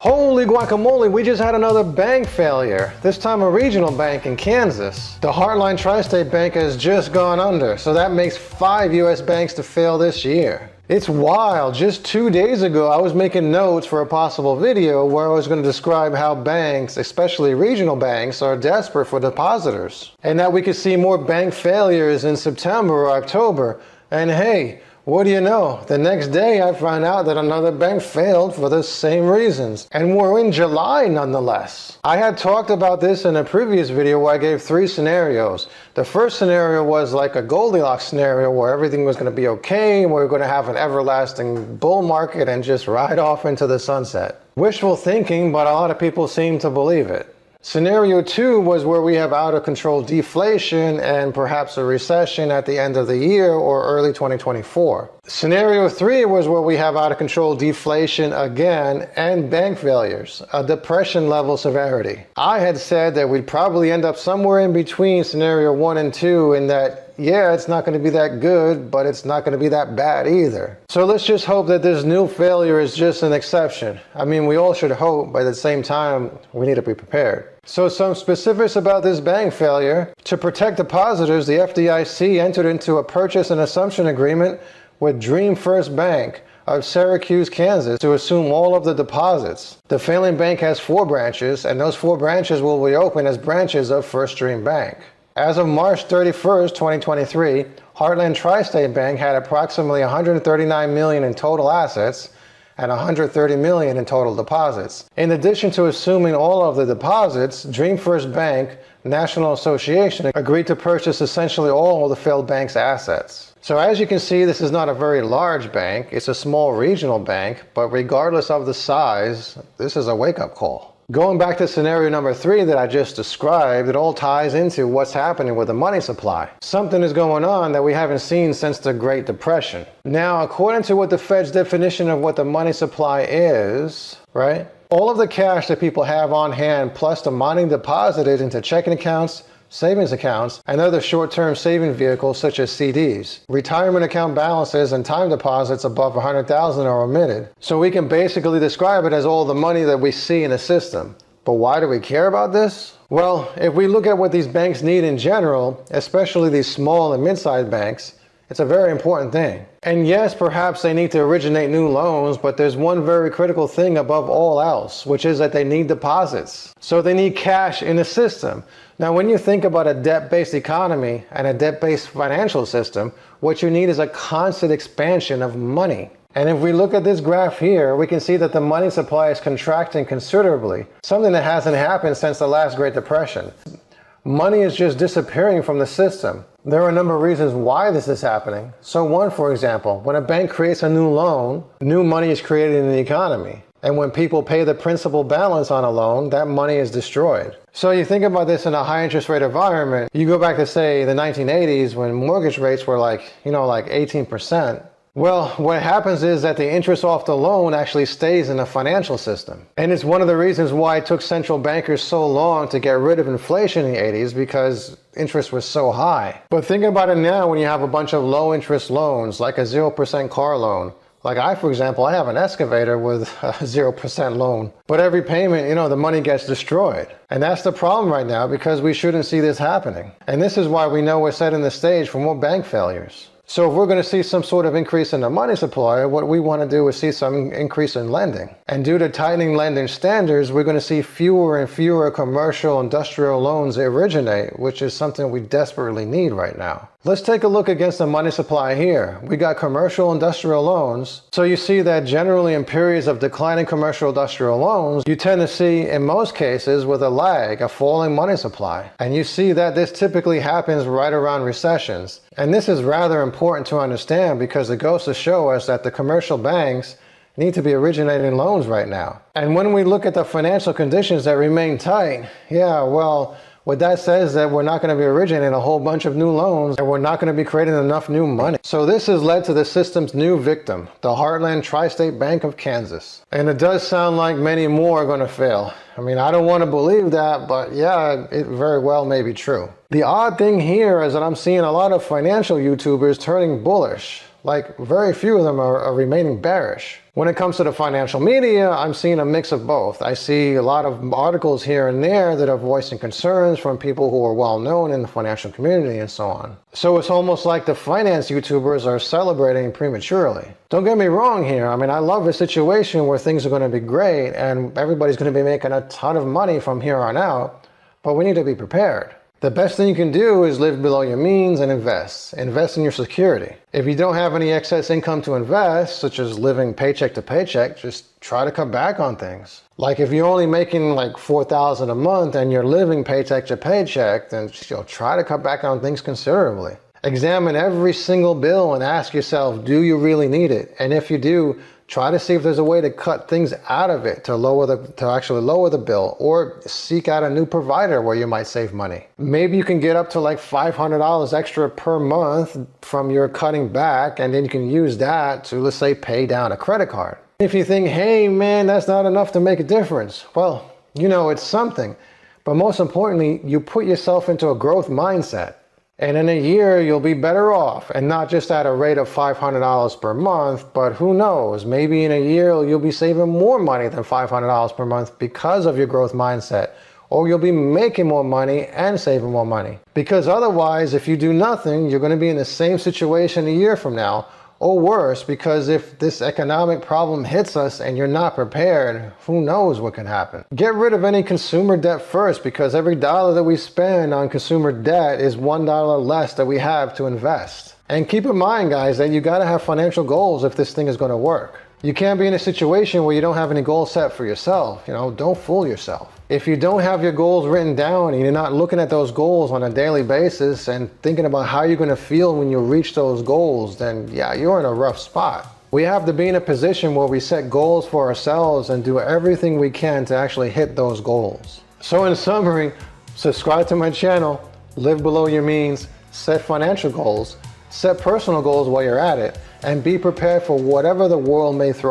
Holy guacamole, we just had another bank failure. This time a regional bank in Kansas. The Heartland Tri-State Bank has just gone under, so that makes 5 US banks to fail this year. It's wild. Just 2 days ago, I was making notes for a possible video where I was going to describe how banks, especially regional banks, are desperate for depositors. And that we could see more bank failures in September or October. And hey, what do you know? The next day I found out that another bank failed for the same reasons. And we're in July nonetheless. I had talked about this in a previous video where I gave 3 scenarios. The first scenario was like a Goldilocks scenario where everything was going to be okay and we were going to have an everlasting bull market and just ride off into the sunset. Wishful thinking, but a lot of people seem to believe it. Scenario 2 was where we have out of control deflation and perhaps a recession at the end of the year or early 2024. Scenario 3 was where we have out of control deflation again and bank failures, a depression level severity. I had said that we'd probably end up somewhere in between scenario 1 and 2 in that, yeah, it's not going to be that good, but it's not going to be that bad either. So let's just hope that this new failure is just an exception. I mean, we all should hope, but at the same time, we need to be prepared. So some specifics about this bank failure. To protect depositors, the FDIC entered into a purchase and assumption agreement with Dream First Bank of Syracuse, Kansas, to assume all of the deposits. The failing bank has 4 branches, and those 4 branches will reopen as branches of First Dream Bank. As of March 31st, 2023, Heartland Tri-State Bank had approximately $139 million in total assets and $130 million in total deposits. In addition to assuming all of the deposits, Dream First Bank National Association agreed to purchase essentially all of the failed bank's assets. So as you can see, this is not a very large bank. It's a small regional bank, but regardless of the size, this is a wake-up call. Going back to scenario number 3 that I just described, it all ties into what's happening with the money supply. Something is going on that we haven't seen since the Great Depression. Now, according to what the Fed's definition of what the money supply is, right? All of the cash that people have on hand plus the money deposited into checking accounts, savings accounts, and other short-term saving vehicles such as CDs. Retirement account balances and time deposits above $100,000 are omitted. So we can basically describe it as all the money that we see in the system. But why do we care about this? Well, if we look at what these banks need in general, especially these small and mid-sized banks, it's a very important thing. And yes, perhaps they need to originate new loans, but there's one very critical thing above all else, which is that they need deposits. So they need cash in the system. Now, when you think about a debt-based economy and a debt-based financial system, what you need is a constant expansion of money. And if we look at this graph here, we can see that the money supply is contracting considerably, something that hasn't happened since the last Great Depression. Money is just disappearing from the system. There are a number of reasons why this is happening. So one, for example, when a bank creates a new loan, new money is created in the economy. And when people pay the principal balance on a loan, that money is destroyed. So you think about this in a high interest rate environment. You go back to, say, the 1980s when mortgage rates were like 18%. Well, what happens is that the interest off the loan actually stays in the financial system. And it's one of the reasons why it took central bankers so long to get rid of inflation in the 80s, because interest was so high. But think about it now when you have a bunch of low interest loans, like a 0% car loan. Like for example, I have an excavator with a 0% loan. But every payment, the money gets destroyed. And that's the problem right now, because we shouldn't see this happening. And this is why we know we're setting the stage for more bank failures. So if we're going to see some sort of increase in the money supply, what we want to do is see some increase in lending. And due to tightening lending standards, we're going to see fewer and fewer commercial industrial loans originate, which is something we desperately need right now. Let's take a look against the money supply here. We got commercial industrial loans. So you see that generally in periods of declining commercial industrial loans, you tend to see, in most cases, with a lag, a falling money supply. And you see that this typically happens right around recessions. And this is rather important to understand because it goes to show us that the commercial banks need to be originating loans right now. And when we look at the financial conditions that remain tight, what that says is that we're not going to be originating a whole bunch of new loans and we're not going to be creating enough new money. So this has led to the system's new victim, the Heartland Tri-State Bank of Kansas. And it does sound like many more are going to fail. I mean, I don't want to believe that, but yeah, it very well may be true. The odd thing here is that I'm seeing a lot of financial YouTubers turning bullish. Like, very few of them are remaining bearish. When it comes to the financial media, I'm seeing a mix of both. I see a lot of articles here and there that are voicing concerns from people who are well known in the financial community and so on. So it's almost like the finance YouTubers are celebrating prematurely. Don't get me wrong here. I mean, I love a situation where things are going to be great and everybody's going to be making a ton of money from here on out, but we need to be prepared. The best thing you can do is live below your means and invest. Invest in your security. If you don't have any excess income to invest, such as living paycheck to paycheck, just try to cut back on things. Like if you're only making like $4,000 a month and you're living paycheck to paycheck, then try to cut back on things considerably. Examine every single bill and ask yourself, do you really need it? And if you do, try to see if there's a way to cut things out of it to actually lower the bill, or seek out a new provider where you might save money. Maybe you can get up to like $500 extra per month from your cutting back, and then you can use that to, let's say, pay down a credit card. If you think, hey man, that's not enough to make a difference, well, it's something. But most importantly, you put yourself into a growth mindset. And in a year, you'll be better off, and not just at a rate of $500 per month, but who knows, maybe in a year you'll be saving more money than $500 per month because of your growth mindset, or you'll be making more money and saving more money. Because otherwise, if you do nothing, you're going to be in the same situation a year from now, or worse, because if this economic problem hits us and you're not prepared, who knows what can happen. Get rid of any consumer debt first, because every dollar that we spend on consumer debt is $1 less that we have to invest. And keep in mind, guys, that you got to have financial goals if this thing is going to work. You can't be in a situation where you don't have any goals set for yourself. Don't fool yourself. If you don't have your goals written down and you're not looking at those goals on a daily basis and thinking about how you're going to feel when you reach those goals, then yeah, you're in a rough spot. We have to be in a position where we set goals for ourselves and do everything we can to actually hit those goals. So in summary, subscribe to my channel, live below your means, set financial goals, set personal goals while you're at it, and be prepared for whatever the world may throw.